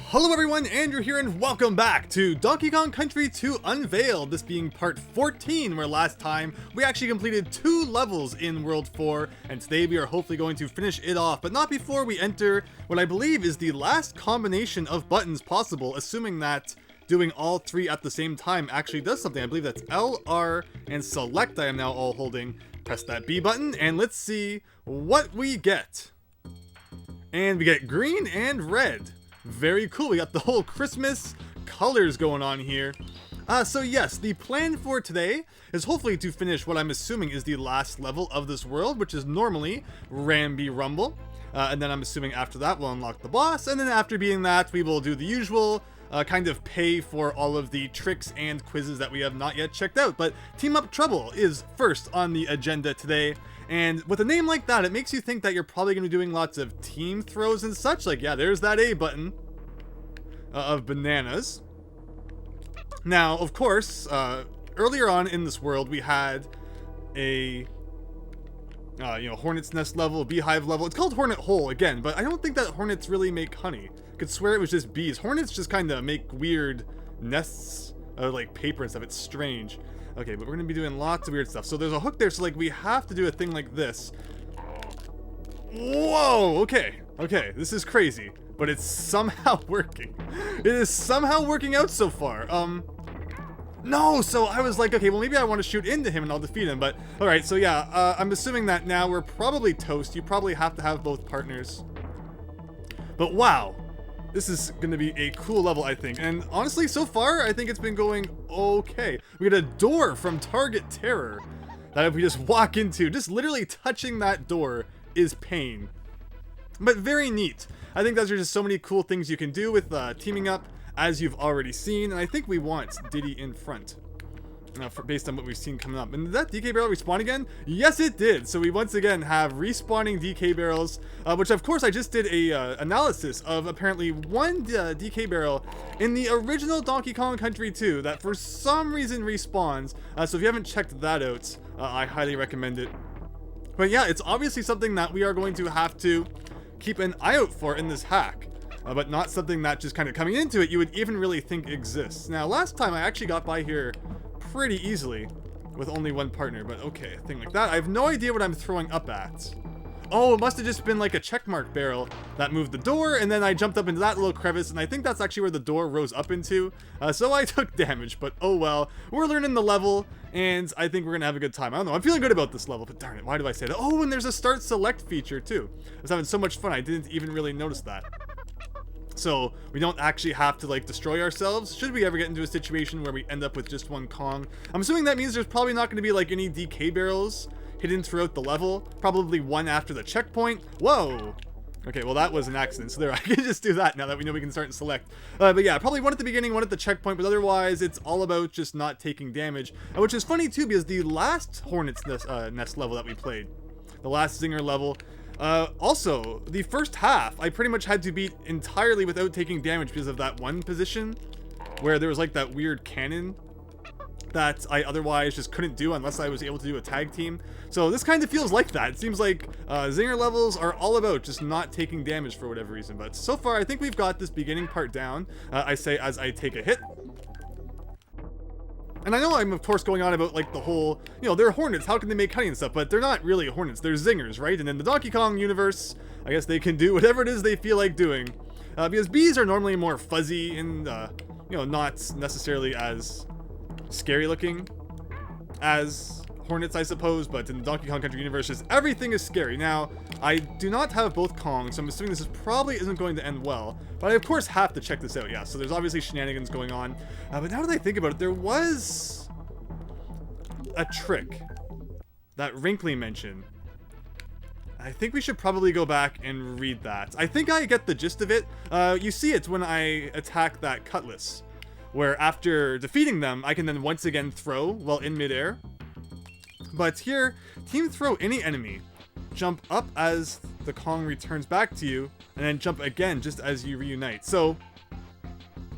Hello everyone, Andrew here, and welcome back to Donkey Kong Country 2 Unveiled, this being part 14, where last time we actually completed 2 levels in World 4, and today we are hopefully going to finish it off, but not before we enter what I believe is the last combination of buttons possible, assuming that doing all 3 at the same time actually does something. I believe that's L, R, and select I am now all holding. Press that B button, and let's see what we get. And we get green and red. Very cool, we got the whole Christmas colors going on here. So yes, the plan for today is hopefully to finish what I'm assuming is the last level of this world, which is normally Ramby Rumble. And then I'm assuming after that we'll unlock the boss, and then after beating that we will do the usual kind of pay for all of the tricks and quizzes that we have not yet checked out. But Team Up Trouble is first on the agenda today. And with a name like that, it makes you think that you're probably going to be doing lots of team throws and such. Like, yeah, there's that A button of bananas. Now, of course, earlier on in this world, we had a, hornet's nest level, beehive level. It's called Hornet Hole again, but I don't think that hornets really make honey. I could swear it was just bees. Hornets just kind of make weird nests of like paper and stuff. It's strange. Okay, but we're gonna be doing lots of weird stuff. So there's a hook there, so like we have to do a thing like this. Whoa, okay, this is crazy, but it's somehow working. It is somehow working out so far. No, so I was like, okay, well maybe I want to shoot into him and I'll defeat him, but alright, so yeah, I'm assuming that now we're probably toast. You probably have to have both partners. But wow, this is going to be a cool level, I think. And honestly, so far, I think it's been going okay. We get a door from Target Terror that if we just walk into, just literally touching that door is pain. But very neat. I think those are just so many cool things you can do with teaming up, as you've already seen. And I think we want Diddy in front. Based on what we've seen coming up. And did that DK barrel respawn again? Yes, it did. So we once again have respawning DK barrels, which of course I just did a analysis of apparently one DK barrel in the original Donkey Kong Country 2 that for some reason respawns. So if you haven't checked that out, I highly recommend it. But yeah, it's obviously something that we are going to have to keep an eye out for in this hack. But not something that just kind of coming into it you would even really think exists. Now, last time I actually got by here pretty easily with only one partner, but okay, a thing like that. I have no idea what I'm throwing up at. Oh, it must have just been like a checkmark barrel that moved the door, and then I jumped up into that little crevice, and I think that's actually where the door rose up into. So I took damage, but oh well. We're learning the level, and I think we're gonna have a good time. I don't know, I'm feeling good about this level, but darn it, why do I say that? Oh, and there's a start select feature too. I was having so much fun, I didn't even really notice that. So we don't actually have to like destroy ourselves should we ever get into a situation where we end up with just one Kong. I'm assuming that means there's probably not going to be like any DK barrels hidden throughout the level. Probably one after the checkpoint. Whoa. Okay, well that was an accident, so there, I can just do that now that we know we can start and select. But yeah, probably one at the beginning, one at the checkpoint, but otherwise it's all about just not taking damage. Which is funny too, because the last Hornet's Nest level that we played, the last Zinger level, also, the first half, I pretty much had to beat entirely without taking damage because of that one position where there was like that weird cannon that I otherwise just couldn't do unless I was able to do a tag team. So this kind of feels like that. It seems like Zinger levels are all about just not taking damage for whatever reason. But so far, I think we've got this beginning part down. I say as I take a hit. And I know I'm, of course, going on about, like, the whole, they're hornets, how can they make honey and stuff, but they're not really hornets, they're zingers, right? And in the Donkey Kong universe, I guess they can do whatever it is they feel like doing. Because bees are normally more fuzzy and, not necessarily as scary looking as hornets, I suppose, but in the Donkey Kong Country universe, just everything is scary. Now, I do not have both Kongs, so I'm assuming this probably isn't going to end well, but I of course have to check this out, yeah, so there's obviously shenanigans going on, but now that I think about it, there was a trick that Wrinkly mentioned. I think we should probably go back and read that. I think I get the gist of it. You see it when I attack that Cutlass, where after defeating them, I can then once again throw while in midair. But here, team throw any enemy, jump up as the Kong returns back to you, and then jump again just as you reunite. So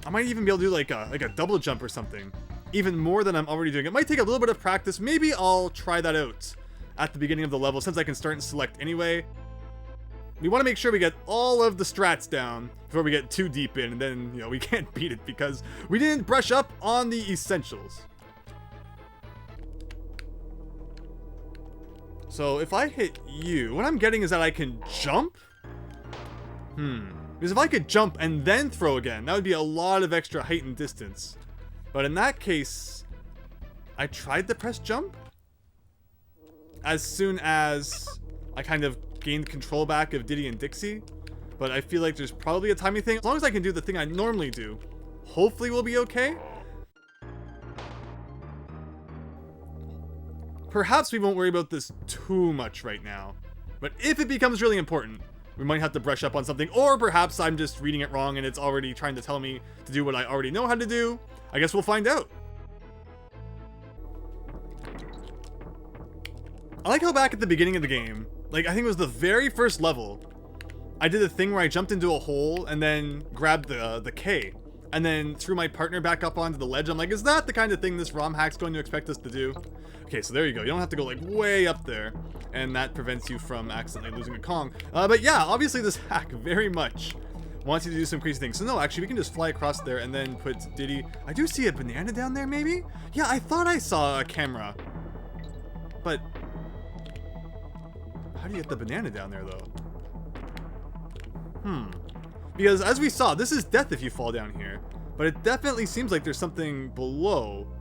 I might even be able to do like a double jump or something, even more than I'm already doing. It might take a little bit of practice. Maybe I'll try that out at the beginning of the level since I can start and select anyway. we want to make sure we get all of the strats down before we get too deep in, and then, you know, we can't beat it because we didn't brush up on the essentials. So if I hit you, what I'm getting is that I can jump? Because if I could jump and then throw again, that would be a lot of extra height and distance. But in that case, I tried to press jump as soon as I kind of gained control back of Diddy and Dixie. But I feel like there's probably a timing thing. As long as I can do the thing I normally do, hopefully we'll be okay. Perhaps we won't worry about this too much right now. But if it becomes really important, we might have to brush up on something. Or perhaps I'm just reading it wrong and it's already trying to tell me to do what I already know how to do. I guess we'll find out. I like how back at the beginning of the game, like I think it was the very first level, I did a thing where I jumped into a hole and then grabbed the K and then threw my partner back up onto the ledge. I'm like, is that the kind of thing this ROM hack's going to expect us to do? Okay, so there you go. You don't have to go like way up there, and that prevents you from accidentally losing a Kong. But yeah, obviously this hack very much wants you to do some crazy things. So no, actually we can just fly across there and then put Diddy. I do see a banana down there maybe? Yeah, I thought I saw a camera. But how do you get the banana down there though? Because as we saw, this is death if you fall down here. But it definitely seems like there's something below.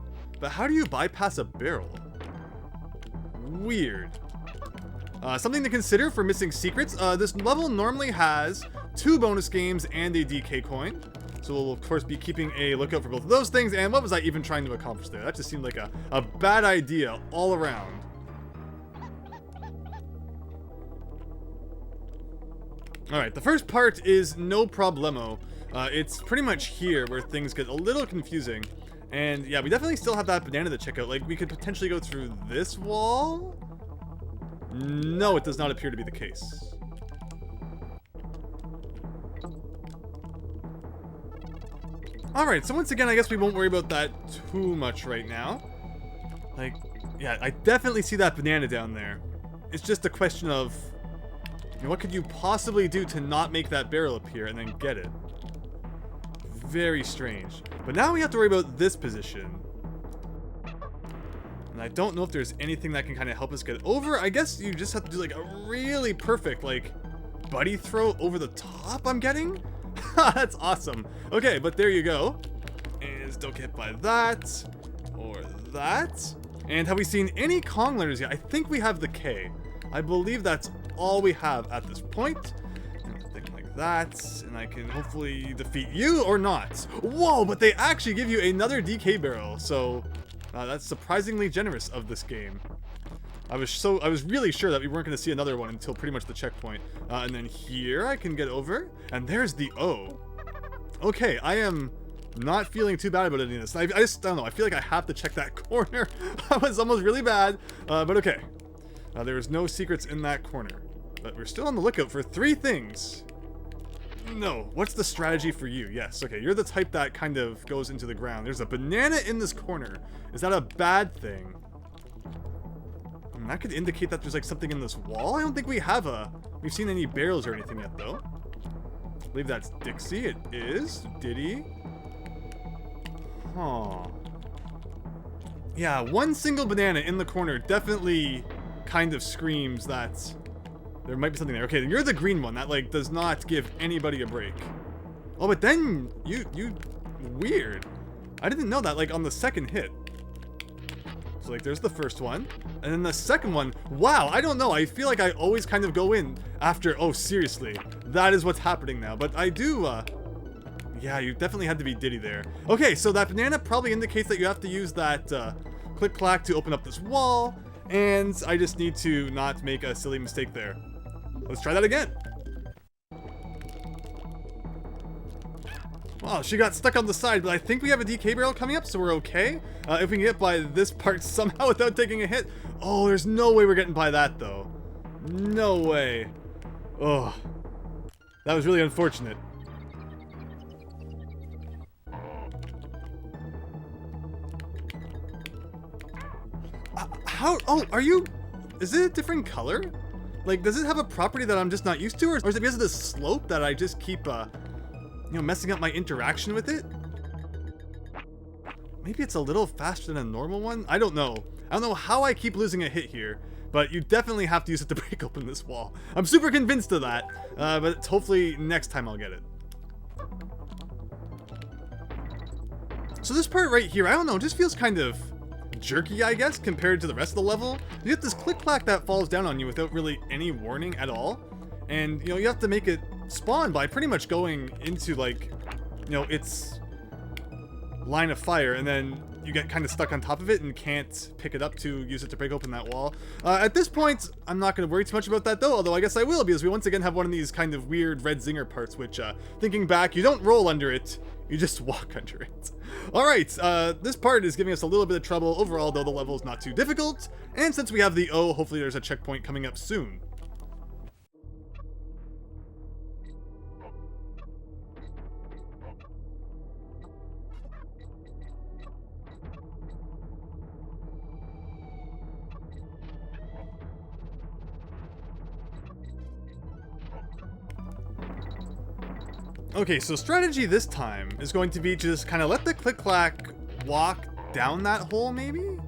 But how do you bypass a barrel? Weird. Something to consider for missing secrets. This level normally has 2 bonus games and a DK coin. So we'll of course be keeping a lookout for both of those things. And what was I even trying to accomplish there? That just seemed like a bad idea all around. Alright, the first part is no problemo. It's pretty much here where things get a little confusing. And yeah, we definitely still have that banana to check out. Like, we could potentially go through this wall? No, it does not appear to be the case. Alright, so once again, I guess we won't worry about that too much right now. Like, yeah, I definitely see that banana down there. It's just a question of, you know, what could you possibly do to not make that barrel appear and then get it? Very strange. But now we have to worry about this position. And I don't know if there's anything that can kind of help us get over. I guess you just have to do like a really perfect, like, buddy throw over the top, I'm getting? That's awesome. Okay, but there you go. And don't get by that. Or that. And have we seen any Kong letters yet? I think we have the K. I believe that's all we have at this point. That, and I can hopefully defeat you or not. Whoa, but they actually give you another DK barrel, so that's surprisingly generous of this game. I was really sure that we weren't going to see another one until pretty much the checkpoint. And then here I can get over, and there's the O. Okay, I am not feeling too bad about any of this. I just don't know. I feel like I have to check that corner. That was almost really bad, but okay. There's no secrets in that corner, but we're still on the lookout for 3 things. No, what's the strategy for you? Yes, okay, you're the type that kind of goes into the ground. There's a banana in this corner. Is that a bad thing? That could indicate that there's like something in this wall. I don't think we've seen any barrels or anything yet though. I believe that's Dixie. It is. Diddy. Huh. Yeah, one single banana in the corner definitely kind of screams that there might be something there. Okay, you're the green one. That, like, does not give anybody a break. Oh, but then you weird. I didn't know that, like, on the second hit. So, like, there's the first one. And then the second one, wow, I don't know. I feel like I always kind of go in after, oh, seriously. That is what's happening now. But I do, yeah, you definitely had to be Diddy there. Okay, so that banana probably indicates that you have to use that, click-clack to open up this wall. And I just need to not make a silly mistake there. Let's try that again. Wow, she got stuck on the side, but I think we have a DK barrel coming up, so we're okay. If we can get by this part somehow without taking a hit. Oh, there's no way we're getting by that, though. No way. Oh, that was really unfortunate. How? Oh, are you? Is it a different color? Like, does it have a property that I'm just not used to, or is it because of the slope that I just keep, you know, messing up my interaction with it? Maybe it's a little faster than a normal one? I don't know. I don't know how I keep losing a hit here, but you definitely have to use it to break open this wall. I'm super convinced of that, but hopefully next time I'll get it. So this part right here, I don't know, just feels kind of jerky, I guess, compared to the rest of the level. You get this click-clack that falls down on you without really any warning at all. And, you know, you have to make it spawn by pretty much going into, like, you know, its line of fire, and then you get kind of stuck on top of it and can't pick it up to use it to break open that wall. At this point, I'm not going to worry too much about that though, although I guess I will, because we once again have one of these kind of weird red zinger parts, which, thinking back, you don't roll under it, you just walk under it. Alright, this part is giving us a little bit of trouble overall, though the level is not too difficult, and since we have the O, hopefully there's a checkpoint coming up soon. Okay, so strategy this time is going to be to just kind of let the click-clack walk down that hole, maybe?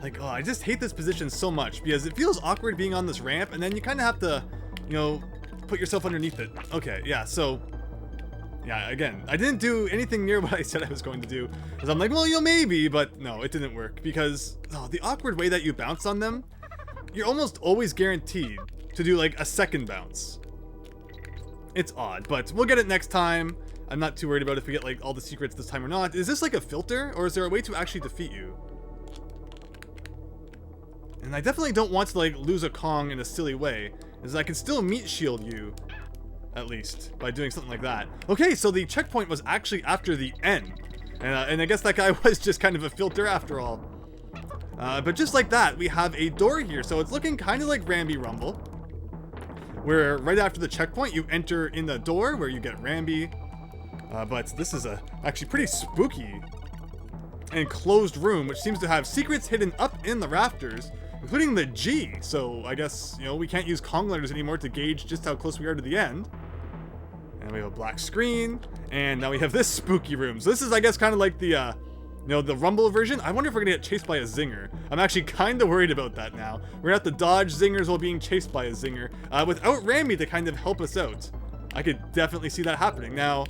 Like, oh, I just hate this position so much because it feels awkward being on this ramp, and then you kind of have to, you know, put yourself underneath it. Okay, yeah, so, yeah, again, I didn't do anything near what I said I was going to do, because I'm like, well, you know, maybe, but no, it didn't work, because, oh, the awkward way that you bounce on them, you're almost always guaranteed to do, like, a second bounce. It's odd, but we'll get it next time. I'm not too worried about if we get, like, all the secrets this time or not. Is this, like, a filter, or is there a way to actually defeat you? And I definitely don't want to, like, lose a Kong in a silly way, as I can still meat shield you, at least, by doing something like that. Okay, so the checkpoint was actually after the end, and I guess that guy was just kind of a filter after all. But just like that, we have a door here, so it's looking kind of like Rambi Rumble, where right after the checkpoint, you enter in the door where you get Rambi. But this is a actually pretty spooky and closed room, which seems to have secrets hidden up in the rafters, including the G. So I guess, you know, we can't use Kong letters anymore to gauge just how close we are to the end. And we have a black screen, and now we have this spooky room. So this is, I guess, kind of like the, you know, the Rumble version. I wonder if we're gonna get chased by a Zinger. I'm actually kind of worried about that now. We're gonna have to dodge Zingers while being chased by a Zinger, without Rambi to kind of help us out. I could definitely see that happening. Now,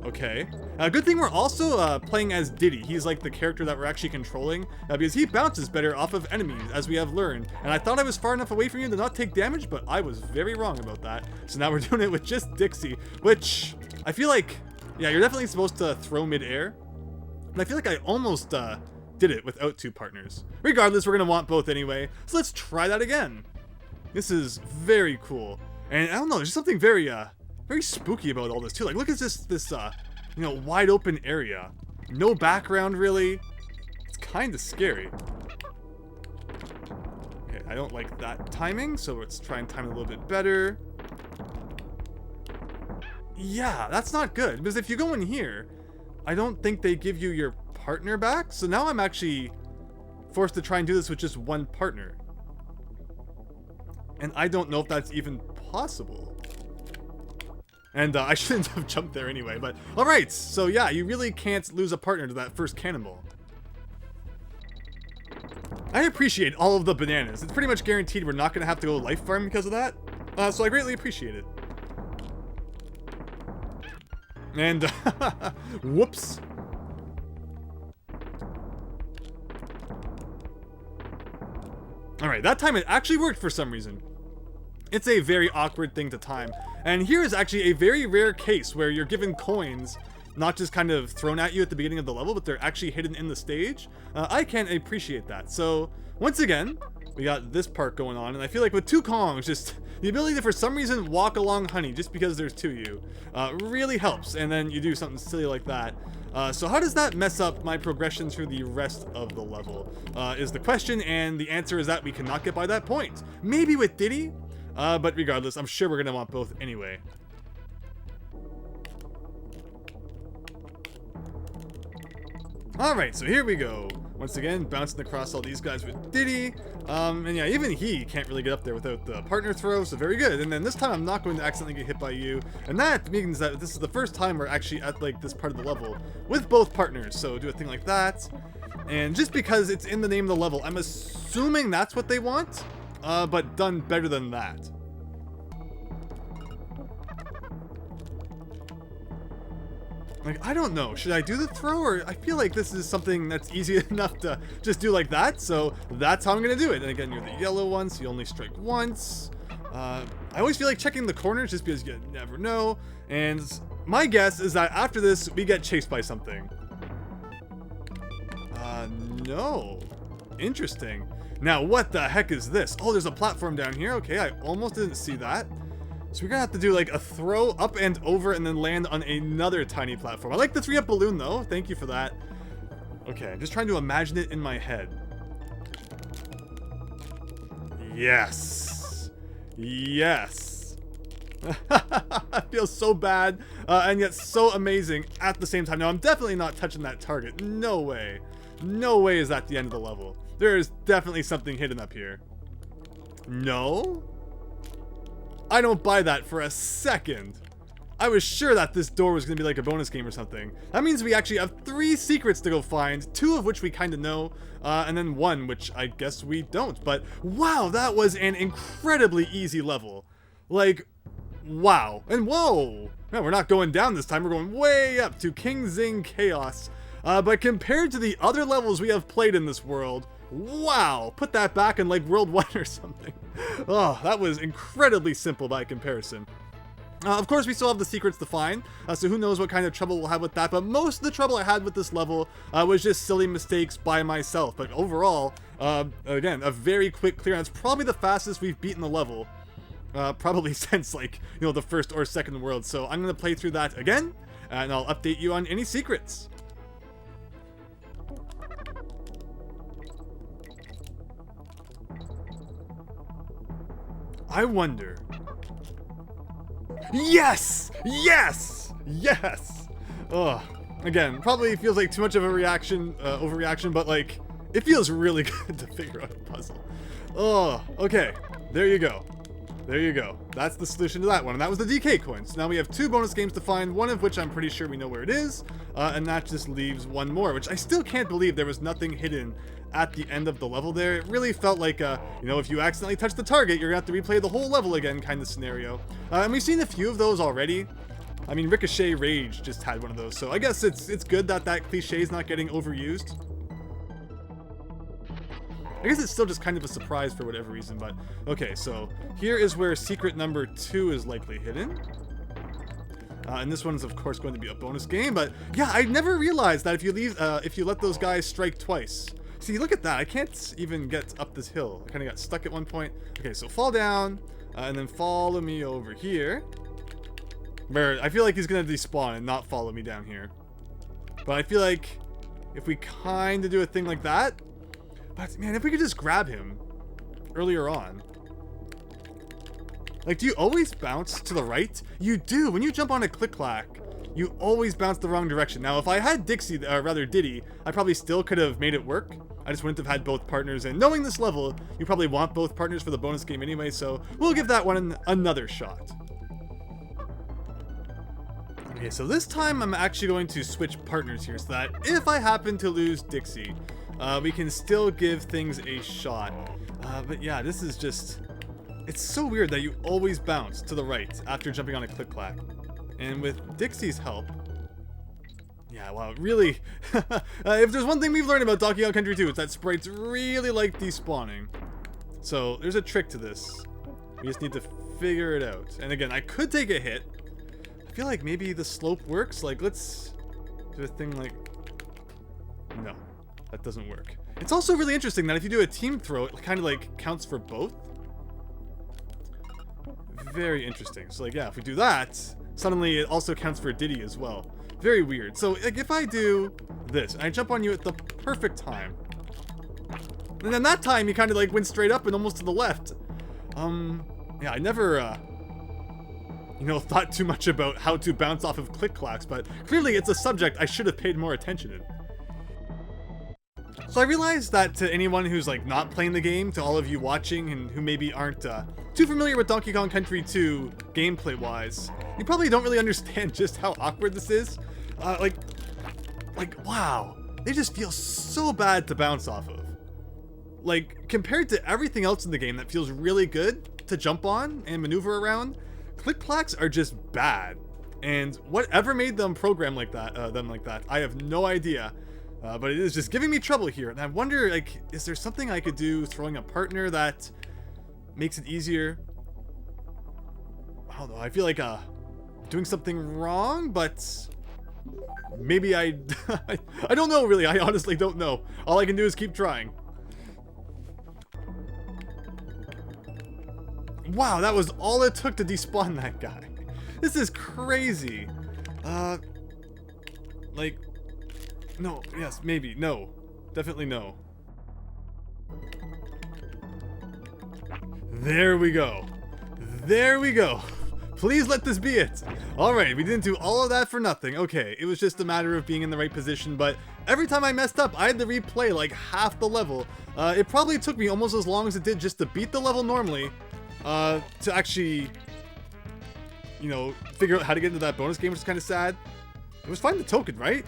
okay. Good thing we're also playing as Diddy. He's like the character that we're actually controlling, because he bounces better off of enemies, as we have learned. And I thought I was far enough away from you to not take damage, but I was very wrong about that. So now we're doing it with just Dixie, which I feel like, yeah, you're definitely supposed to throw mid-air. And I feel like I almost did it without two partners. Regardless, we're going to want both anyway. So let's try that again. This is very cool. And I don't know, there's just something very, very spooky about all this too. Like, look at this, you know, wide open area. No background really. It's kind of scary. Okay, I don't like that timing, so let's try and time it a little bit better. Yeah, that's not good, because if you go in here, I don't think they give you your partner back, so now I'm actually forced to try and do this with just one partner. And I don't know if that's even possible. And I shouldn't have jumped there anyway, but alright, so yeah, you really can't lose a partner to that first cannonball. I appreciate all of the bananas. It's pretty much guaranteed we're not going to have to go life farm because of that, so I greatly appreciate it. And, whoops. Alright, that time it actually worked for some reason. It's a very awkward thing to time. And here is actually a very rare case where you're given coins, not just kind of thrown at you at the beginning of the level, but they're actually hidden in the stage. I can appreciate that. So, once again, we got this part going on, and I feel like with two Kongs, just the ability to, for some reason, walk along honey just because there's two of you, really helps, and then you do something silly like that. So how does that mess up my progression through the rest of the level, is the question, and the answer is that we cannot get by that point. Maybe with Diddy, but regardless, I'm sure we're gonna want both anyway. Alright, so here we go. Once again, bouncing across all these guys with Diddy. And yeah, even he can't really get up there without the partner throw, so very good. And then this time I'm not going to accidentally get hit by you. And that means that this is the first time we're actually at like this part of the level with both partners. So do a thing like that. And just because it's in the name of the level, I'm assuming that's what they want, but done better than that. Like, I don't know. Should I do the throw, or I feel like this is something that's easy enough to just do like that, so that's how I'm gonna do it. And again, you're the yellow one, so you only strike once. I always feel like checking the corners just because you never know. And my guess is that after this, we get chased by something. No. Interesting. Now, what the heck is this? Oh, there's a platform down here. Okay, I almost didn't see that. So we're gonna have to do like a throw up and over and then land on another tiny platform. I like the 3-up balloon though. Thank you for that. Okay, I'm just trying to imagine it in my head. Yes. Yes. I feel so bad and yet so amazing at the same time. Now, I'm definitely not touching that target. No way. No way is that the end of the level. There is definitely something hidden up here. No? I don't buy that for a second. I was sure that this door was going to be like a bonus game or something. That means we actually have 3 secrets to go find, 2 of which we kind of know, and then 1 which I guess we don't. But wow, that was an incredibly easy level. Like, wow. And whoa! No, we're not going down this time, we're going way up to King Zing Kaos. But compared to the other levels we have played in this world, wow, put that back in like World 1 or something. Oh, that was incredibly simple by comparison. Of course, we still have the secrets to find, so who knows what kind of trouble we'll have with that, but most of the trouble I had with this level was just silly mistakes by myself. But overall, again, a very quick clear, and it's probably the fastest we've beaten the level, probably since, like, you know, the first or second world. So I'm going to play through that again, and I'll update you on any secrets. I wonder. Yes! Yes! Yes! Ugh. Again, probably feels like too much of a reaction, overreaction, but like, it feels really good to figure out a puzzle. Oh, okay. There you go. There you go. That's the solution to that one, and that was the DK coins. Now we have 2 bonus games to find, one of which I'm pretty sure we know where it is, and that just leaves 1 more, which I still can't believe there was nothing hidden at the end of the level there. It really felt like, you know, if you accidentally touch the target, you're gonna have to replay the whole level again kind of scenario. And we've seen a few of those already. I mean, Ricochet Rage just had one of those, so I guess it's good that that cliche is not getting overused. I guess it's still just kind of a surprise for whatever reason, but okay, so here is where secret number 2 is likely hidden. And this one is of course going to be a bonus game, but yeah, I never realized that if you let those guys strike twice. See, look at that, I can't even get up this hill. I kind of got stuck at one point. Okay, so fall down, and then follow me over here. Where I feel like he's gonna despawn and not follow me down here. But I feel like if we kind of do a thing like that, but man, if we could just grab him earlier on. Like, do you always bounce to the right? You do. When you jump on a click-clack, you always bounce the wrong direction. Now, if I had Diddy, I probably still could have made it work. I just wouldn't have had both partners. And knowing this level, you probably want both partners for the bonus game anyway, so we'll give that one another shot. Okay, so this time I'm actually going to switch partners here so that if I happen to lose Dixie, we can still give things a shot. But yeah, this is just... It's so weird that you always bounce to the right after jumping on a click-clack. And with Dixie's help... Yeah, wow, really... if there's one thing we've learned about Donkey Kong Country 2, it's that sprites really like despawning. So, there's a trick to this. We just need to figure it out. And again, I could take a hit. I feel like maybe the slope works. Like, let's do a thing like... No, that doesn't work. It's also really interesting that if you do a team throw, it kind of like counts for both. Very interesting. So like, yeah, if we do that, suddenly it also counts for Diddy as well. Very weird. So like, if I do this, and I jump on you at the perfect time, and then that time you kind of like went straight up and almost to the left. Yeah, I never, you know, thought too much about how to bounce off of click-clacks, but clearly it's a subject I should have paid more attention in. So I realized that to anyone who's like not playing the game, to all of you watching and who maybe aren't too familiar with Donkey Kong Country 2 gameplay wise, you probably don't really understand just how awkward this is. Like wow, they just feel so bad to bounce off of. Like, compared to everything else in the game that feels really good to jump on and maneuver around, click-clacks are just bad. And whatever made them program like that, I have no idea. But it is just giving me trouble here. And I wonder, like, is there something I could do throwing a partner that makes it easier? I don't know. I feel like doing something wrong, but maybe I don't know really. I honestly don't know. All I can do is keep trying. Wow, that was all it took to despawn that guy. This is crazy. Like, no, yes, maybe, no. Definitely no. There we go. There we go. Please let this be it. Alright, we didn't do all of that for nothing. Okay, it was just a matter of being in the right position, but every time I messed up, I had to replay like half the level. It probably took me almost as long as it did just to beat the level normally, to actually, you know, figure out how to get into that bonus game, which is kind of sad. It was find the token, right?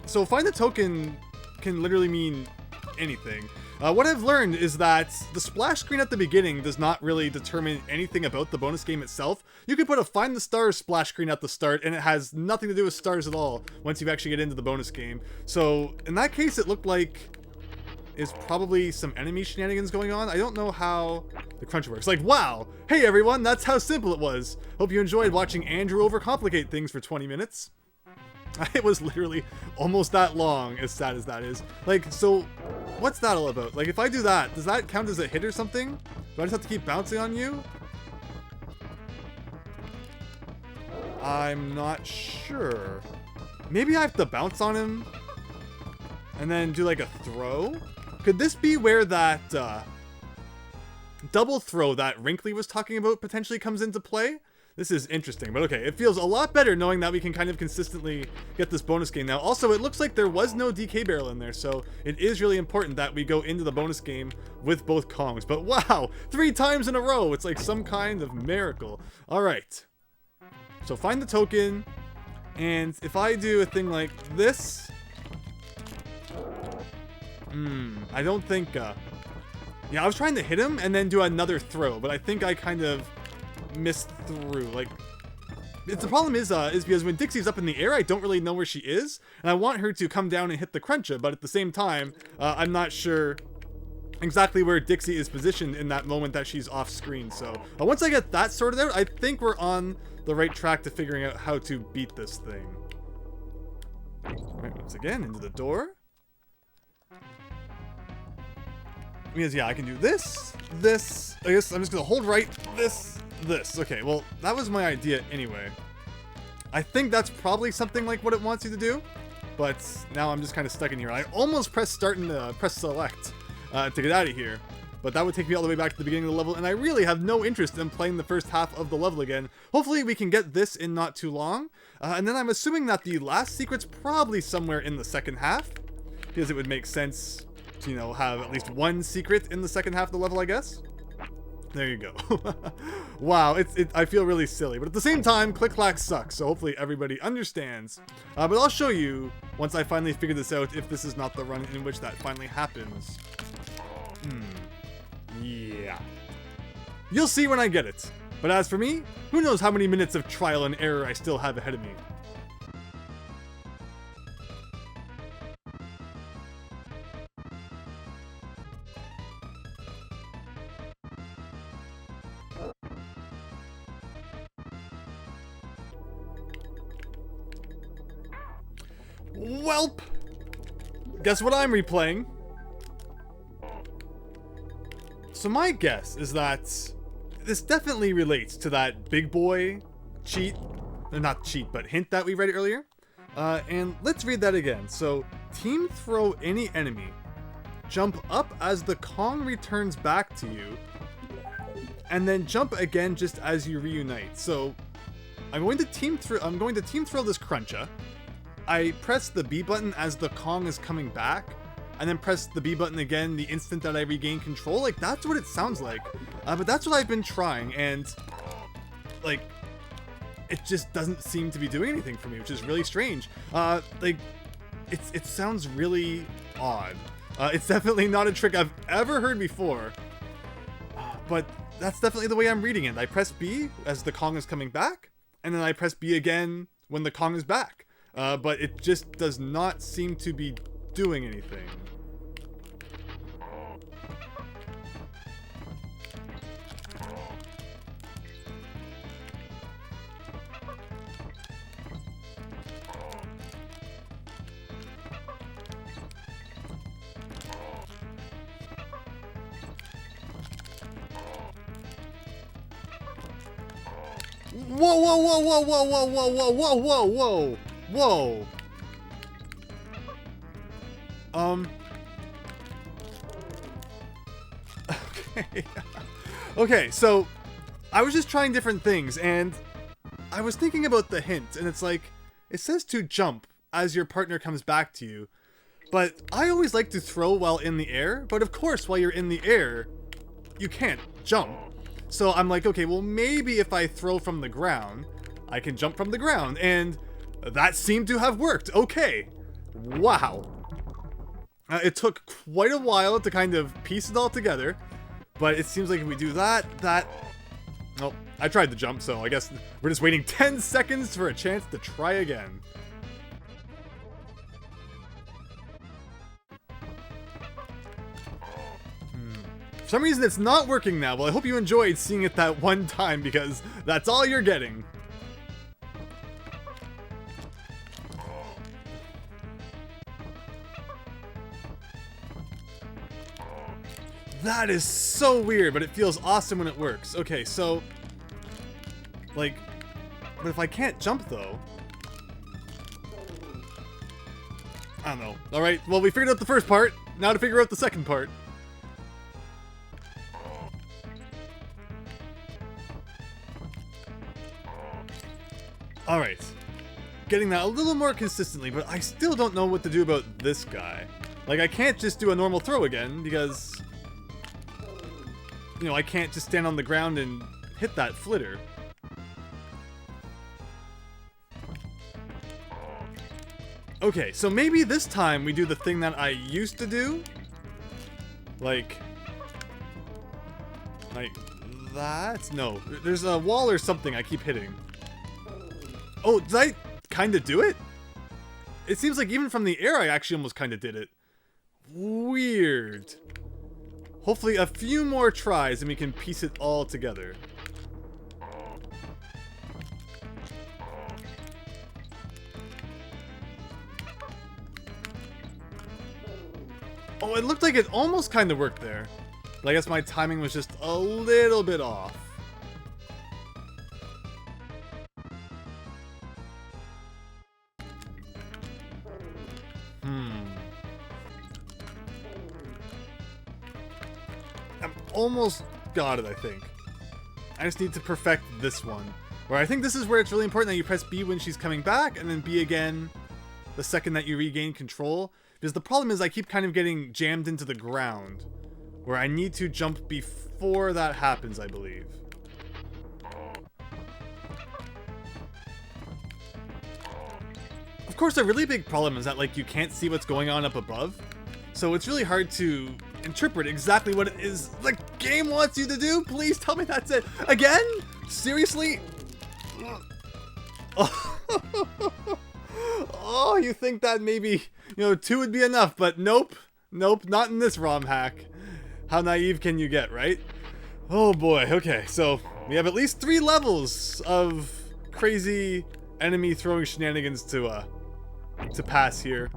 So find the token can literally mean anything. What I've learned is that the splash screen at the beginning does not really determine anything about the bonus game itself. You can put a find the stars splash screen at the start and it has nothing to do with stars at all once you actually get into the bonus game. So in that case, it looked like is probably some enemy shenanigans going on. I don't know how the crunch works. Like, wow! Hey everyone, that's how simple it was. Hope you enjoyed watching Andrew overcomplicate things for 20 minutes. It was literally almost that long, as sad as that is. Like, so, what's that all about? Like, if I do that, does that count as a hit or something? Do I just have to keep bouncing on you? I'm not sure. Maybe I have to bounce on him and then do like a throw? Could this be where that double throw that Wrinkly was talking about potentially comes into play? This is interesting, but okay, it feels a lot better knowing that we can kind of consistently get this bonus game now. Also, it looks like there was no DK barrel in there, so it is really important that we go into the bonus game with both Kongs. But wow, 3 times in a row! It's like some kind of miracle. Alright. So find the token, and if I do a thing like this... I don't think, yeah, I was trying to hit him and then do another throw, but I think I kind of missed through. Like, the problem is because when Dixie's up in the air, I don't really know where she is, and I want her to come down and hit the cruncher, but at the same time, I'm not sure exactly where Dixie is positioned in that moment that she's off screen. So once I get that sorted out, I think we're on the right track to figuring out how to beat this thing. Right, once again, into the door. Because, yeah, I can do this, this. I guess I'm just gonna hold right, this. Okay, well, that was my idea anyway. I think that's probably something like what it wants you to do, but now I'm just kind of stuck in here. I almost pressed start and press select to get out of here, but that would take me all the way back to the beginning of the level, and I really have no interest in playing the first half of the level again. Hopefully we can get this in not too long, and then I'm assuming that the last secret's probably somewhere in the second half, because it would make sense to, you know, have at least one secret in the second half of the level, I guess. There you go. Wow, I feel really silly, but at the same time, click-clack sucks, so hopefully everybody understands. But I'll show you, once I finally figure this out, if this is not the run in which that finally happens. Yeah. You'll see when I get it. But as for me, who knows how many minutes of trial and error I still have ahead of me. Welp! Guess what I'm replaying? So my guess is that this definitely relates to that big boy cheat, or not cheat, but hint that we read earlier. And let's read that again. So, team throw any enemy, jump up as the Kong returns back to you, and then jump again just as you reunite. So, I'm going to team throw this Cruncha. I press the B button as the Kong is coming back, and then press the B button again the instant that I regain control. Like, that's what it sounds like. But that's what I've been trying, and like, it just doesn't seem to be doing anything for me, which is really strange. Like, it sounds really odd. It's definitely not a trick I've ever heard before, but that's definitely the way I'm reading it. I press B as the Kong is coming back, and then I press B again when the Kong is back. But it just does not seem to be doing anything. Whoa, whoa, whoa, whoa, whoa, whoa, whoa, whoa, whoa, whoa, whoa, whoa. Okay. Okay, so I was just trying different things, and I was thinking about the hint, and it's like, it says to jump as your partner comes back to you, but I always like to throw while in the air, but of course, while you're in the air, you can't jump. So I'm like, okay, well, maybe if I throw from the ground, I can jump from the ground, and that seemed to have worked. Okay. Wow. It took quite a while to kind of piece it all together, but it seems like if we do that... Oh, I tried to jump, so I guess we're just waiting 10 seconds for a chance to try again. For some reason it's not working now. Well, I hope you enjoyed seeing it that one time, because that's all you're getting. That is so weird, but it feels awesome when it works. Okay, so... like... but if I can't jump, though... I don't know. Alright, well, we figured out the first part. Now to figure out the second part. Alright. Getting that a little more consistently, but I still don't know what to do about this guy. Like, I can't just do a normal throw again, because... you know, I can't just stand on the ground and hit that flitter. Okay, so maybe this time we do the thing that I used to do. Like that? No, there's a wall or something I keep hitting. Oh, did I kind of do it? It seems like even from the air I actually almost kind of did it. Weird. Hopefully a few more tries and we can piece it all together. Oh, it looked like it almost kind of worked there. But I guess my timing was just a little bit off. Almost got it, I think. I just need to perfect this one. Where I think this is where it's really important that you press B when she's coming back, and then B again the second that you regain control. Because the problem is I keep kind of getting jammed into the ground, where I need to jump before that happens, I believe. Of course, a really big problem is that, like, you can't see what's going on up above. So it's really hard to interpret exactly what it is the game wants you to do. Please tell me that's it. Again? Seriously? Oh, you think that maybe, 2 would be enough, but nope. Nope, not in this ROM hack. How naive can you get, right? Oh boy, okay, so we have at least 3 levels of crazy enemy throwing shenanigans to pass here.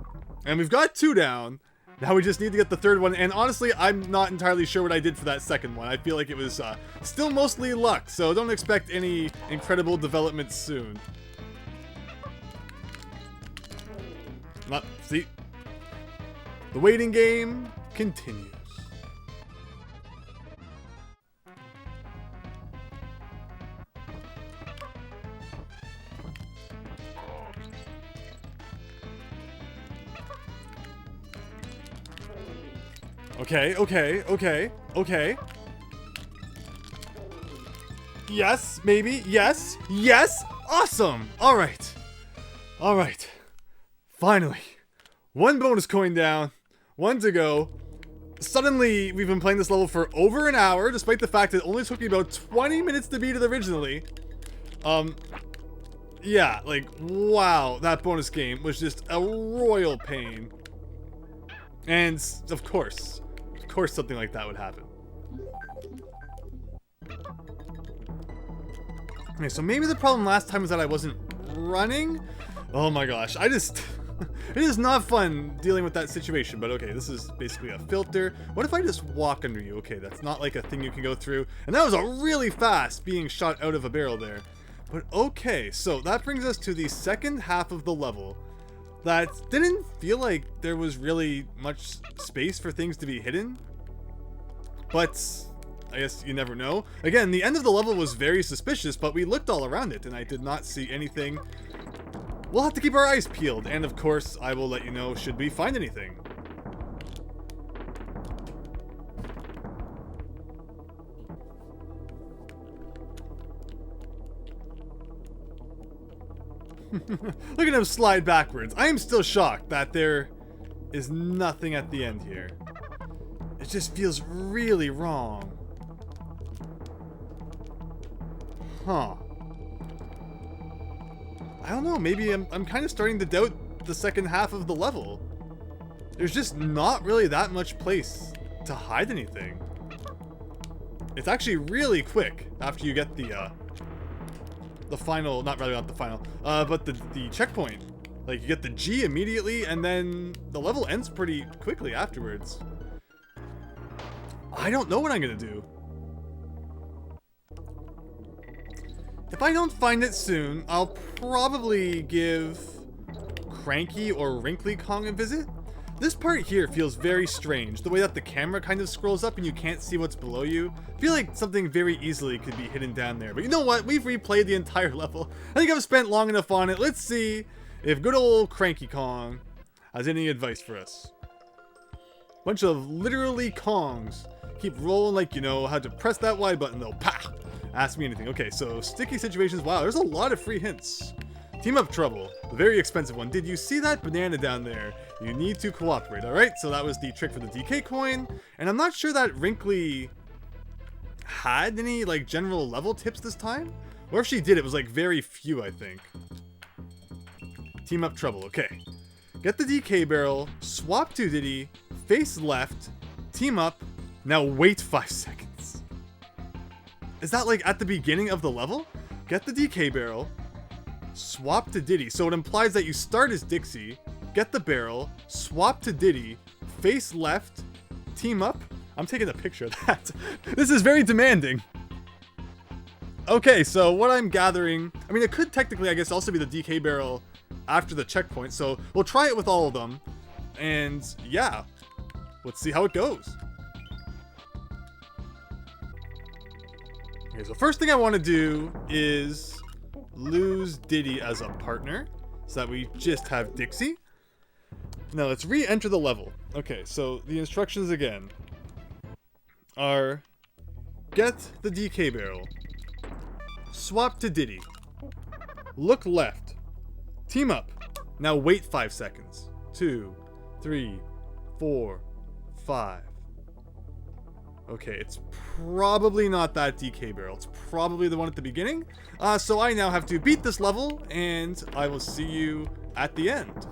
And we've got 2 down. Now we just need to get the 3rd one, and honestly, I'm not entirely sure what I did for that 2nd one. I feel like it was still mostly luck, so don't expect any incredible development soon. See? The waiting game continues. Okay, okay, okay, okay. Yes, maybe, yes, yes! Awesome! Alright. Alright. Finally. One bonus coin down. One to go. Suddenly, we've been playing this level for over an hour, despite the fact that it only took me about 20 minutes to beat it originally. Yeah, like, wow, that bonus game was just a royal pain. And, of course something like that would happen. Okay, so maybe the problem last time was that I wasn't running? Oh my gosh, it is not fun dealing with that situation, but okay, this is basically a filter. What if I just walk under you? Okay, that's not like a thing you can go through. And that was a really fast being shot out of a barrel there. But okay, so that brings us to the second half of the level. That didn't feel like there was really much space for things to be hidden. But I guess you never know. Again, the end of the level was very suspicious, but we looked all around it and I did not see anything. We'll have to keep our eyes peeled, and of course, I will let you know should we find anything. Look at him slide backwards. I am still shocked that there is nothing at the end here. It just feels really wrong. Huh. I don't know, maybe I'm kind of starting to doubt the second half of the level. There's just not really that much place to hide anything. It's actually really quick after you get the final, not the final, but the checkpoint. Like, you get the G immediately, and then the level ends pretty quickly afterwards. I don't know what I'm gonna do. If I don't find it soon, I'll probably give Cranky or Wrinkly Kong a visit. This part here feels very strange, the way that the camera kind of scrolls up and you can't see what's below you. I feel like something very easily could be hidden down there, but you know what? We've replayed the entire level. I think I've spent long enough on it. Let's see if good old Cranky Kong has any advice for us. Bunch of literally Kongs. Keep rolling like you know how to press that Y button though. Pah! Ask me anything. Okay, so sticky situations. Wow, there's a lot of free hints. Team up trouble. The very expensive one. Did you see that banana down there? You need to cooperate. Alright, so that was the trick for the DK coin. And I'm not sure that Wrinkly had any like general level tips this time. Or if she did, it was like very few, I think. Team up trouble. Okay. Get the DK barrel. Swap to Diddy. Face left. Team up. Now wait 5 seconds. Is that like at the beginning of the level? Get the DK barrel. Swap to Diddy. So it implies that you start as Dixie, get the barrel, swap to Diddy, face left, team up. I'm taking a picture of that. This is very demanding. Okay, so what I'm gathering, I mean, it could technically, I guess, also be the DK barrel after the checkpoint. So we'll try it with all of them. And yeah, let's see how it goes. Okay, so first thing I want to do is lose Diddy as a partner, so that we just have Dixie. Now let's re-enter the level. Okay, so the instructions again are get the DK barrel, swap to Diddy, look left, team up, now wait 5 seconds. 2, 3, 4, 5. Okay, it's probably not that DK barrel. It's probably the one at the beginning. So I now have to beat this level, and I will see you at the end.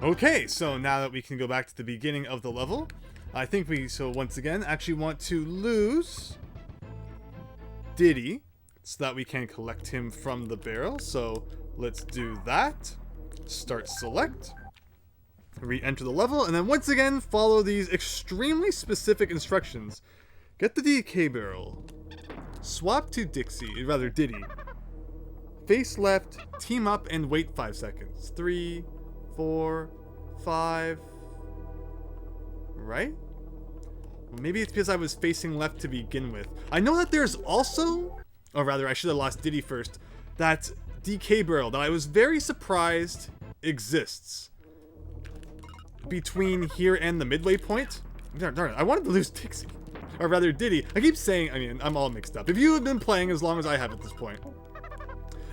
Okay, so now that we can go back to the beginning of the level, I think so once again, actually want to lose Diddy, so that we can collect him from the barrel. So let's do that. Start select. Re-enter the level, and then once again, follow these extremely specific instructions. Get the DK barrel. Swap to Diddy. Face left, team up, and wait 5 seconds. 3, 4, 5. Right? Well, maybe it's because I was facing left to begin with. I know that there's also, or rather, I should have lost Diddy first, that DK barrel that I was very surprised exists between here and the midway point. Darn it, I wanted to lose Dixie. Or rather, Diddy. I keep saying, I mean, I'm all mixed up. If you have been playing as long as I have at this point,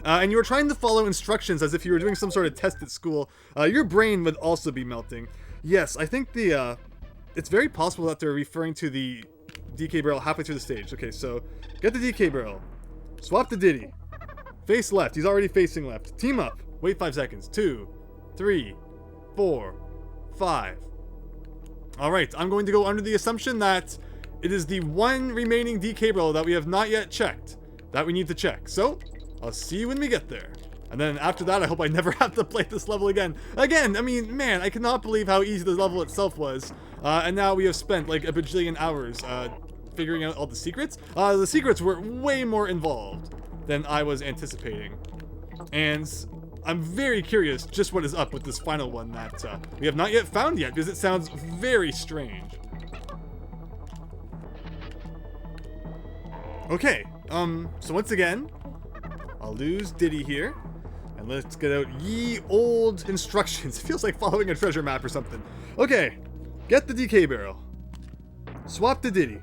and you were trying to follow instructions as if you were doing some sort of test at school, your brain would also be melting. Yes, I think it's very possible that they're referring to the DK barrel halfway through the stage. Okay, so get the DK barrel. Swap to Diddy. Face left. He's already facing left. Team up. Wait 5 seconds. 2, 3, 4, 5. Alright, I'm going to go under the assumption that it is the one remaining DK barrel that we have not yet checked that we need to check. So, I'll see you when we get there. And then after that, I hope I never have to play this level again. Again, I mean, man, I cannot believe how easy the level itself was. And now we have spent like a bajillion hours figuring out all the secrets. The secrets were way more involved than I was anticipating. And I'm very curious just what is up with this final one that we have not yet found yet, because it sounds very strange. Okay, so once again, I'll lose Diddy here. And let's get out ye old instructions. It feels like following a treasure map or something. Okay, get the DK barrel. Swap to Diddy.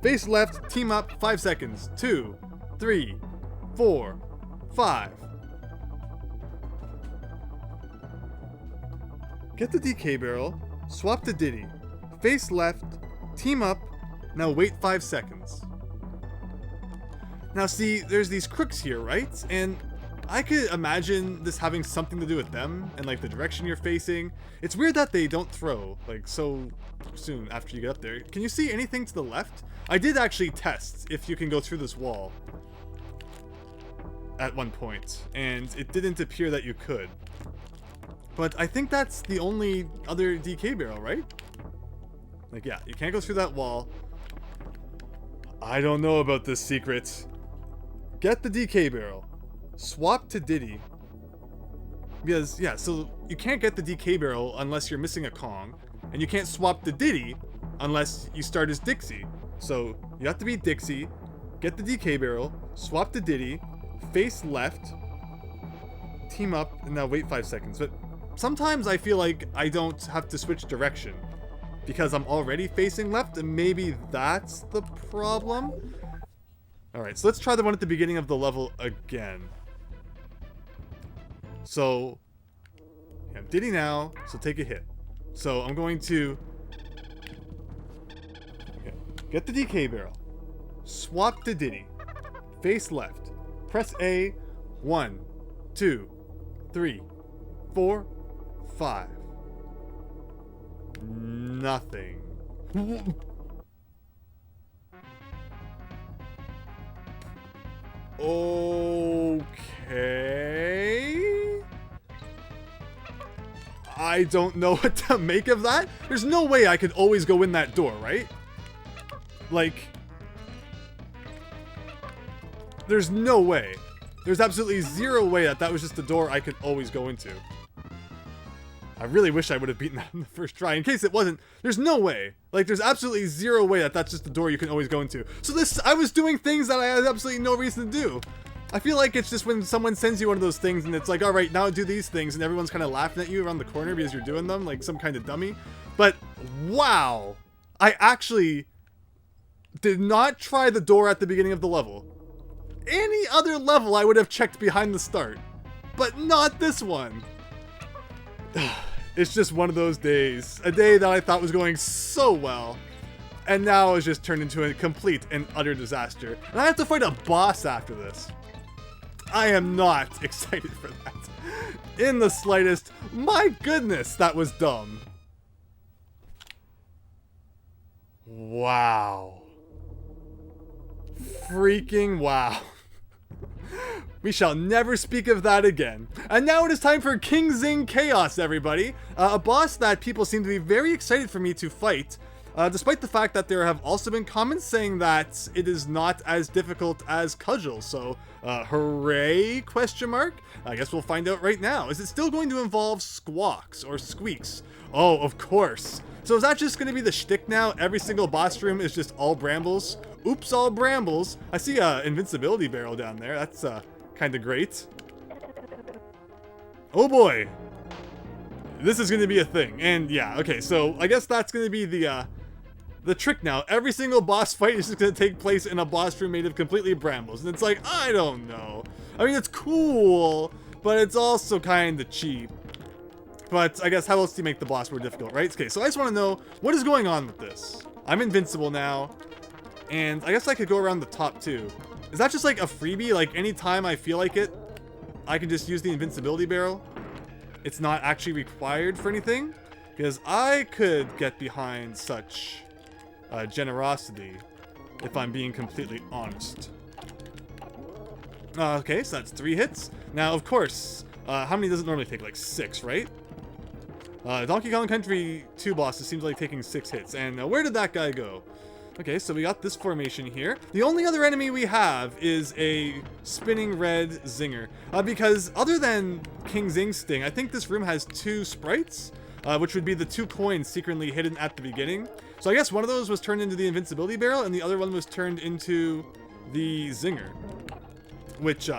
Face left, team up, 5 seconds. 2, 3, 4, 5. Get the DK barrel. Swap to Diddy. Face left, team up. Now wait 5 seconds. Now see, there's these crooks here, right? And I could imagine this having something to do with them and like the direction you're facing. It's weird that they don't throw like so soon after you get up there. Can you see anything to the left? I did actually test if you can go through this wall at one point, and it didn't appear that you could. But I think that's the only other DK barrel, right? Like, yeah, you can't go through that wall. I don't know about this secret. Get the DK barrel. Swap to Diddy. Because, yeah, so you can't get the DK barrel unless you're missing a Kong. And you can't swap to Diddy unless you start as Dixie. So, you have to be Dixie, get the DK barrel, swap to Diddy, face left, team up, and now wait 5 seconds. But sometimes I feel like I don't have to switch direction because I'm already facing left, and maybe that's the problem. Alright, so let's try the one at the beginning of the level again. So, yeah, Diddy now, so take a hit. So I'm going to get the DK barrel, swap to Diddy, face left, press A, 1, 2, 3, 4, 5. Nothing. Okay. I don't know what to make of that. There's no way I could always go in that door, right? Like, there's no way. There's absolutely zero way that that was just the door I could always go into. I really wish I would have beaten that in the first try. In case it wasn't, there's no way. Like, there's absolutely zero way that that's just the door you can always go into. So this, I was doing things that I had absolutely no reason to do. I feel like it's just when someone sends you one of those things and it's like, all right, now do these things, and everyone's kind of laughing at you around the corner because you're doing them like some kind of dummy. But wow, I actually did not try the door at the beginning of the level. Any other level I would have checked behind the start, but not this one. It's just one of those days. A day that I thought was going so well, and now it's just turned into a complete and utter disaster. And I have to fight a boss after this. I am not excited for that. In the slightest. My goodness, that was dumb. Wow. Freaking wow. We shall never speak of that again. And now it is time for King Zing Kaos, everybody. A boss that people seem to be very excited for me to fight, despite the fact that there have also been comments saying that it is not as difficult as Cudgel. So, hooray, question mark? I guess we'll find out right now. Is it still going to involve squawks or squeaks? Oh, of course. So is that just going to be the shtick now? Every single boss room is just all brambles? Oops, all brambles. I see a invincibility barrel down there. That's kind of great. Oh boy. This is going to be a thing. And yeah, okay, so I guess that's going to be the trick now. Every single boss fight is just going to take place in a boss room made of completely brambles. And it's like, I don't know. I mean, it's cool, but it's also kind of cheap. But I guess how else do you make the boss more difficult, right? Okay, so I just want to know, what is going on with this? I'm invincible now, and I guess I could go around the top too. Is that just like a freebie? Like anytime I feel like it, I can just use the invincibility barrel? It's not actually required for anything? Because I could get behind such generosity, if I'm being completely honest. Okay, so that's 3 hits. Now, of course, how many does it normally take? Like 6, right? Donkey Kong Country 2 bosses seems like taking 6 hits. And where did that guy go? Okay, so we got this formation here. The only other enemy we have is a spinning red zinger. Because other than King Zing's sting, I think this room has 2 sprites, which would be the 2 coins secretly hidden at the beginning. So I guess one of those was turned into the invincibility barrel, and the other one was turned into the zinger. Which, you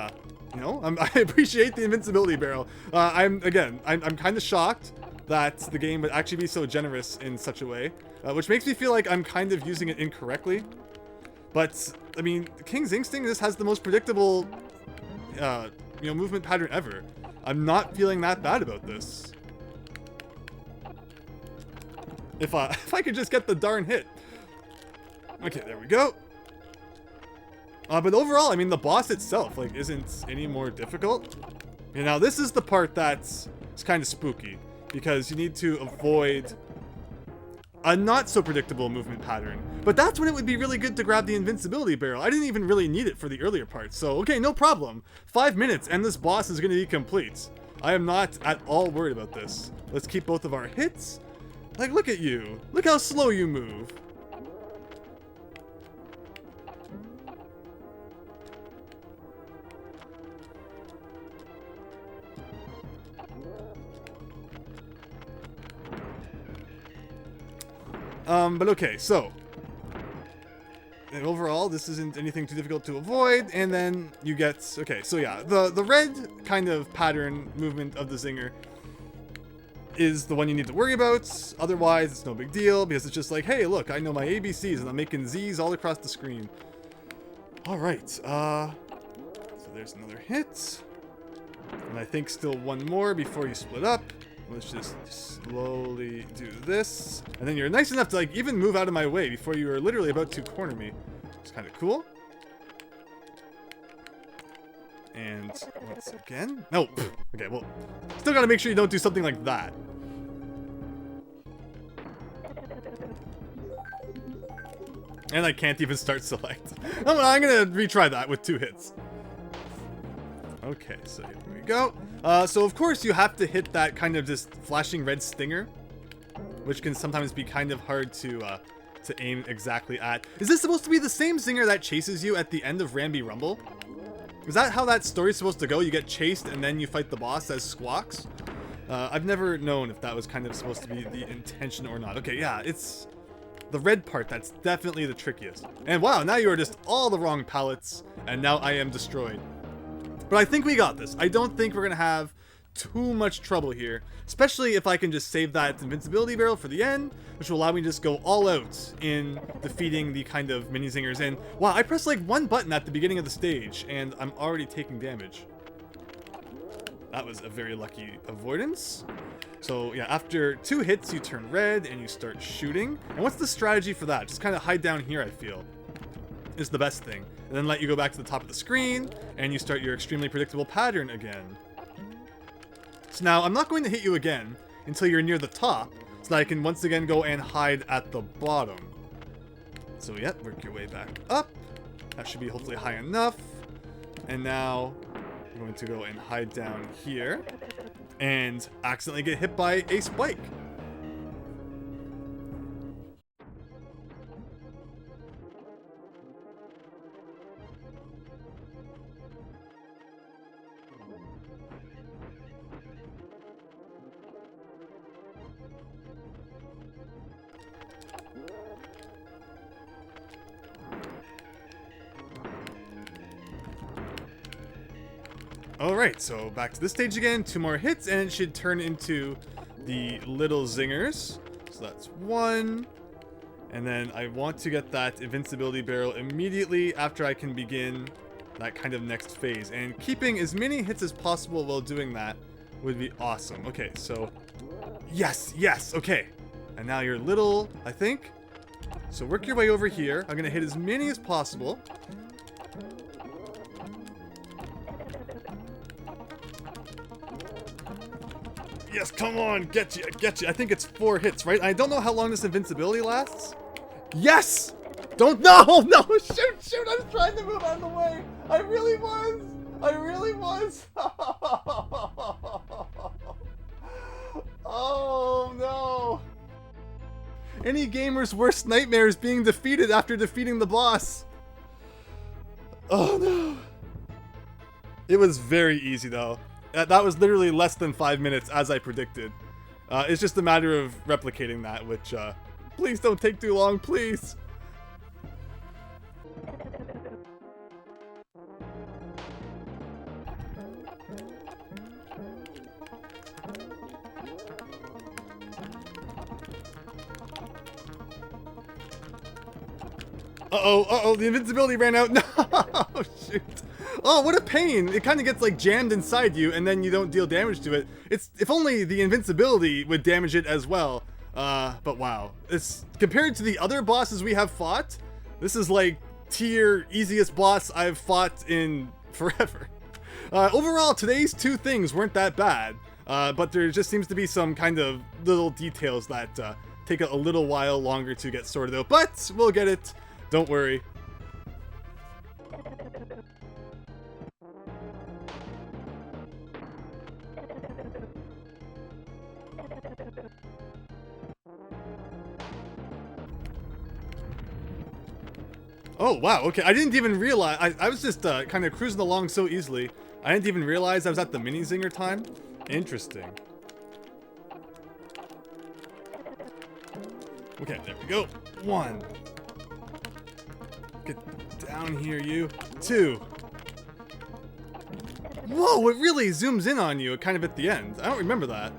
know, I appreciate the invincibility barrel. I'm kind of shocked that the game would actually be so generous in such a way, which makes me feel like I'm kind of using it incorrectly. But, I mean, King's Instinct just has the most predictable, you know, movement pattern ever. I'm not feeling that bad about this. If I could just get the darn hit. Okay, there we go. But overall, I mean, the boss itself, like, isn't any more difficult. And now this is the part that's kind of spooky, because you need to avoid a not so predictable movement pattern. But that's when it would be really good to grab the invincibility barrel. I didn't even really need it for the earlier parts, so okay, no problem. 5 minutes and this boss is going to be complete. I am not at all worried about this. Let's keep both of our hits. Like, look at you. Look how slow you move. But okay, so overall, this isn't anything too difficult to avoid, and then you get, okay, so yeah, the red kind of pattern movement of the zinger is the one you need to worry about. Otherwise, it's no big deal, because it's just like, hey, look, I know my ABCs, and I'm making Z's all across the screen. Alright, so there's another hit, and I think still one more before you split up. Let's just slowly do this. And then you're nice enough to, like, even move out of my way before you were literally about to corner me. It's kind of cool. And once again... No! Okay, well, still gotta make sure you don't do something like that. And I can't even start select. I'm gonna retry that with 2 hits. Okay, so here we go. So of course you have to hit that kind of just flashing red stinger, which can sometimes be kind of hard to aim exactly at. Is this supposed to be the same zinger that chases you at the end of Rambi Rumble? Is that how that story's supposed to go? You get chased and then you fight the boss as Squawks? I've never known if that was kind of supposed to be the intention or not. Okay, yeah, it's the red part that's definitely the trickiest. And wow, now you are just all the wrong palettes, and now I am destroyed. But I think we got this. I don't think we're going to have too much trouble here, especially if I can just save that invincibility barrel for the end, which will allow me to just go all out in defeating the kind of mini zingers. And wow, I pressed like 1 button at the beginning of the stage, and I'm already taking damage. That was a very lucky avoidance. So yeah, after 2 hits, you turn red and you start shooting. And what's the strategy for that? Just kind of hide down here, I feel, is the best thing. And then let you go back to the top of the screen, and you start your extremely predictable pattern again. So now, I'm not going to hit you again until you're near the top, so that I can once again go and hide at the bottom. So yeah, work your way back up. That should be hopefully high enough. And now, I'm going to go and hide down here, and accidentally get hit by a spike. Alright, so back to this stage again. 2 more hits, and it should turn into the little zingers. So that's 1. And then I want to get that invincibility barrel immediately after I can begin that kind of next phase. And keeping as many hits as possible while doing that would be awesome. Okay, so... Yes, yes, okay. And now you're little, I think. So work your way over here. I'm going to hit as many as possible. Yes, come on, get you, get you. I think it's 4 hits, right? I don't know how long this invincibility lasts. Yes! Don't, no, shoot, I was trying to move out of the way. I really was. Oh, no. Any gamer's worst nightmare is being defeated after defeating the boss. Oh, no. It was very easy, though. That was literally less than 5 minutes, as I predicted. It's just a matter of replicating that, which, please don't take too long, please. Uh-oh, the invincibility ran out. No, shoot. Oh, what a pain. It kind of gets like jammed inside you and then you don't deal damage to it. If only the invincibility would damage it as well. But wow. It's compared to the other bosses we have fought, this is like tier easiest boss I've fought in forever. Overall, today's 2 things weren't that bad. But there just seems to be some kind of little details that take a little while longer to get sorted out. But we'll get it. Don't worry. Oh, wow, okay, I didn't even realize, I was just kind of cruising along so easily. I didn't even realize I was at the mini zinger time. Interesting. Okay, there we go. 1. Get down here, you. 2. Whoa, it really zooms in on you kind of at the end. I don't remember that.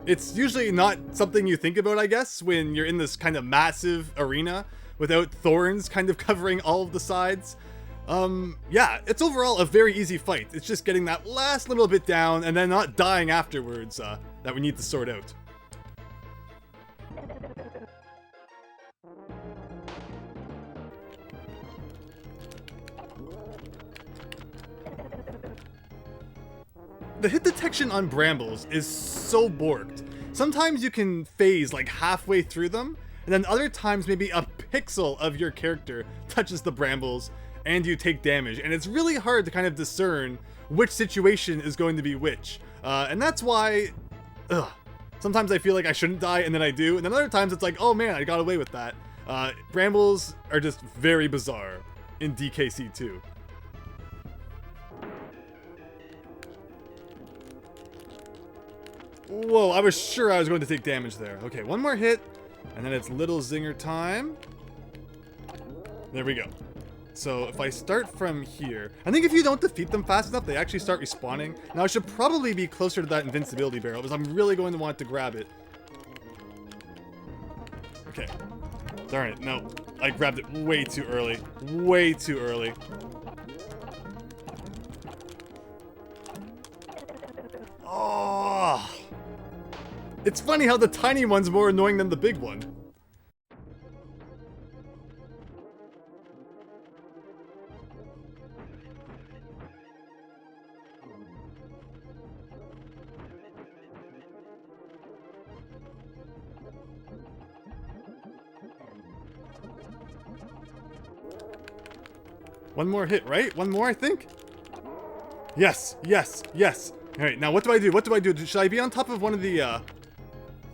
It's usually not something you think about, I guess, when you're in this kind of massive arena without thorns kind of covering all of the sides. Yeah, it's overall a very easy fight. It's just getting that last little bit down and then not dying afterwards that we need to sort out. The hit detection on brambles is so borked. Sometimes you can phase like halfway through them, and then other times maybe a pixel of your character touches the brambles and you take damage, and it's really hard to kind of discern which situation is going to be which. And that's why, sometimes I feel like I shouldn't die and then I do, and then other times it's like, oh man, I got away with that. Brambles are just very bizarre in DKC 2. Whoa, I was sure I was going to take damage there. Okay, 1 more hit, and then it's little zinger time. There we go. So if I start from here, I think if you don't defeat them fast enough, they actually start respawning. Now I should probably be closer to that invincibility barrel, because I'm really going to want to grab it. Okay. Darn it, no. I grabbed it way too early. Way too early. Oh! It's funny how the tiny one's more annoying than the big one. One more hit, right? 1 more, I think? Yes, yes, yes. Alright, now what do I do? What do I do? Should I be on top of one of the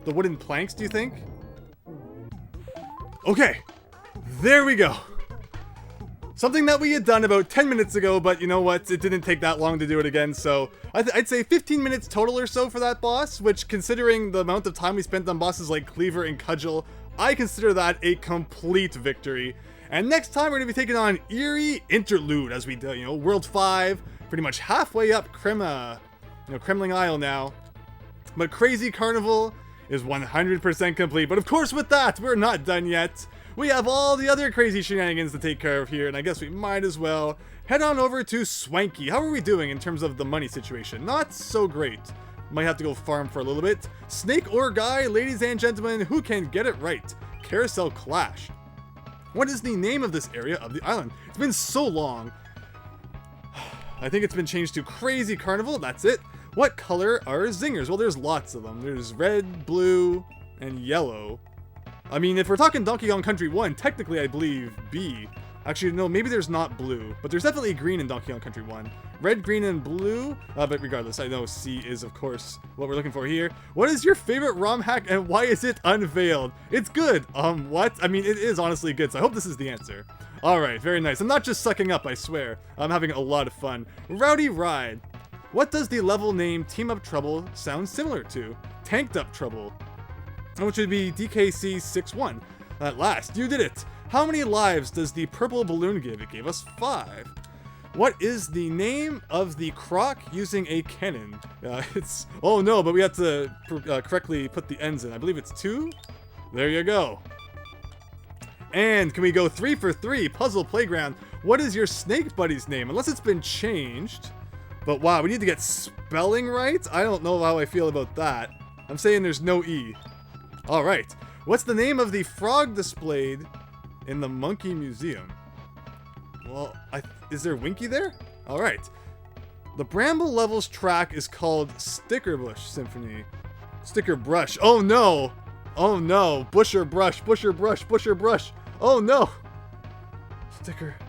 wooden planks, do you think? Okay, there we go. Something that we had done about 10 minutes ago, but you know what? It didn't take that long to do it again, so I'd say 15 minutes total or so for that boss, which, considering the amount of time we spent on bosses like Cleaver and Cudgel, I consider that a complete victory. And next time we're going to be taking on Eerie Interlude as we do, you know, World 5, pretty much halfway up Kremling Isle now. But Crazy Karnival is 100% complete. But of course with that, we're not done yet. We have all the other crazy shenanigans to take care of here, and I guess we might as well head on over to Swanky. How are we doing in terms of the money situation? Not so great. Might have to go farm for a little bit. Snake or guy, ladies and gentlemen, who can get it right? Carousel Clash. What is the name of this area of the island? It's been so long. I think it's been changed to Crazy Karnival. That's it. What color are zingers? Well, there's lots of them. There's red, blue, and yellow. I mean, if we're talking Donkey Kong Country 1, technically I believe B. Actually, no, maybe there's not blue, but there's definitely green in Donkey Kong Country 1. Red, green, and blue, but regardless, I know C is, of course, what we're looking for here. What is your favorite ROM hack, and why is it Unveiled? It's good. What? I mean, it is honestly good, so I hope this is the answer. Alright, very nice. I'm not just sucking up, I swear. I'm having a lot of fun. Rowdy Ride. What does the level name Team Up Trouble sound similar to? Tanked Up Trouble. Which would be DKC61. At last, you did it! How many lives does the purple balloon give? It gave us 5. What is the name of the croc using a cannon? Oh no, but we have to correctly put the ends in. I believe it's 2? There you go. And can we go 3 for 3? Puzzle Playground. What is your snake buddy's name? Unless it's been changed. But wow, we need to get spelling right? I don't know how I feel about that. I'm saying there's no E. Alright. What's the name of the frog displayed in the Monkey Museum? Well, is there Winky there? Alright. The Bramble Levels track is called Stickerbush Symphony. Sticker Brush. Oh no! Oh no! Busher Brush, Busher Brush, Busher Brush! Oh no!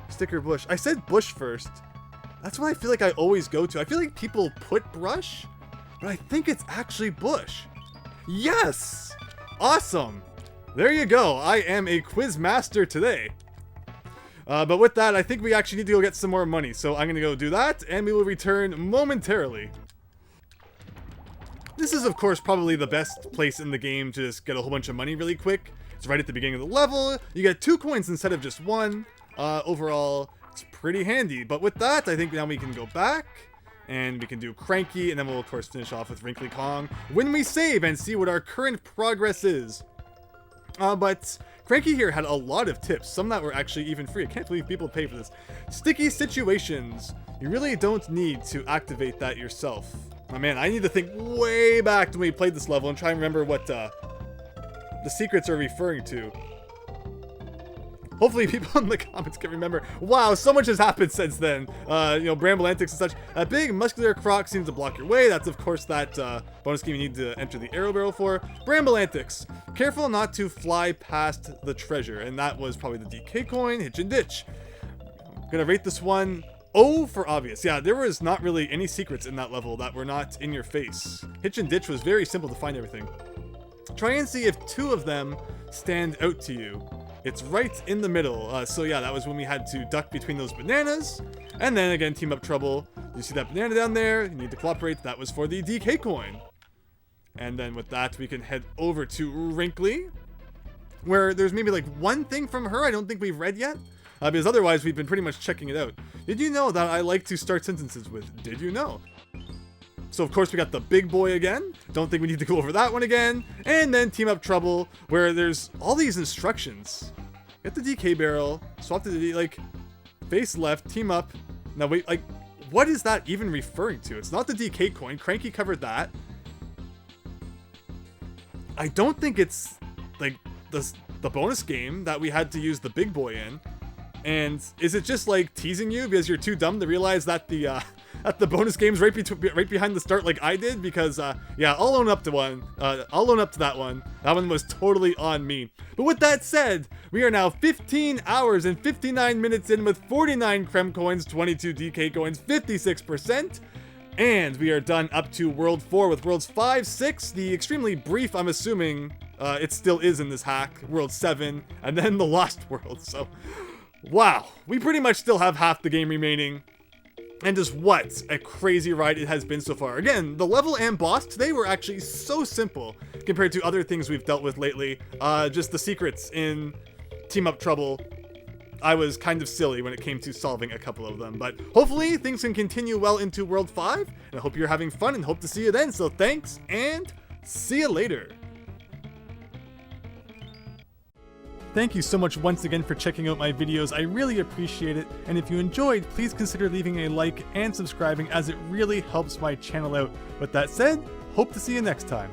Sticker Bush. I said Bush first. That's what I feel like I always go to. I feel like people put Brush, but I think it's actually Bush. Yes! Awesome! There you go. I am a quiz master today. But with that, I think we actually need to go get some more money. So I'm going to go do that, and we will return momentarily. This is, of course, probably the best place in the game to just get a whole bunch of money really quick. It's right at the beginning of the level. You get 2 coins instead of just 1. Overall, it's pretty handy. But with that, I think now we can go back, and we can do Cranky, and then we'll, of course, finish off with Wrinkly Kong when we save and see what our current progress is. But Cranky here had a lot of tips, some that were actually even free. I can't believe people pay for this. Sticky situations. You really don't need to activate that yourself. Oh man, I need to think way back to when we played this level and try and remember what the secrets are referring to. Hopefully people in the comments can remember. Wow, so much has happened since then. You know, Bramble Antics and such. A big muscular croc seems to block your way. That's, of course, that bonus game you need to enter the arrow barrel for. Bramble Antics. Careful not to fly past the treasure. And that was probably the DK coin. Hitch and Ditch. I'm gonna rate this one O for obvious. Yeah, there was not really any secrets in that level that were not in your face. Hitch and Ditch was very simple to find everything. Try and see if 2 of them stand out to you. It's right in the middle. So yeah, that was when we had to duck between those bananas. And then again, Team Up Trouble. You see that banana down there? You need to cooperate. That was for the DK coin. And then with that, we can head over to Wrinkly, where there's maybe like 1 thing from her I don't think we've read yet. Because otherwise, we've been pretty much checking it out. Did you know that I like to start sentences with, did you know? So of course we got the big boy again. Don't think we need to go over that one again. And then Team Up Trouble, where there's all these instructions. Get the DK barrel, swap to the like face left, team up. Now wait, like what is that even referring to? It's not the DK coin. Cranky covered that. I don't think it's like the bonus game that we had to use the big boy in. And is it just like teasing you because you're too dumb to realize that the bonus game's right behind the start like I did? Because yeah, I'll own up to one. I'll own up to that one. That one was totally on me. But with that said, we are now 15 hours and 59 minutes in with 49 Krem coins, 22 DK coins, 56%. And we are done up to World 4 with Worlds 5, 6, the extremely brief, I'm assuming it still is in this hack, World 7, and then the Lost World. So, wow, we pretty much still have half the game remaining. And just what a crazy ride it has been so far. Again, the level and boss today were actually so simple compared to other things we've dealt with lately. Just the secrets in Team Up Trouble I was kind of silly when it came to solving a couple of them. But hopefully things can continue well into World 5, and I hope you're having fun and hope to see you then. So thanks, and see you later. Thank you so much once again for checking out my videos, I really appreciate it, and if you enjoyed, please consider leaving a like and subscribing as it really helps my channel out. With that said, hope to see you next time.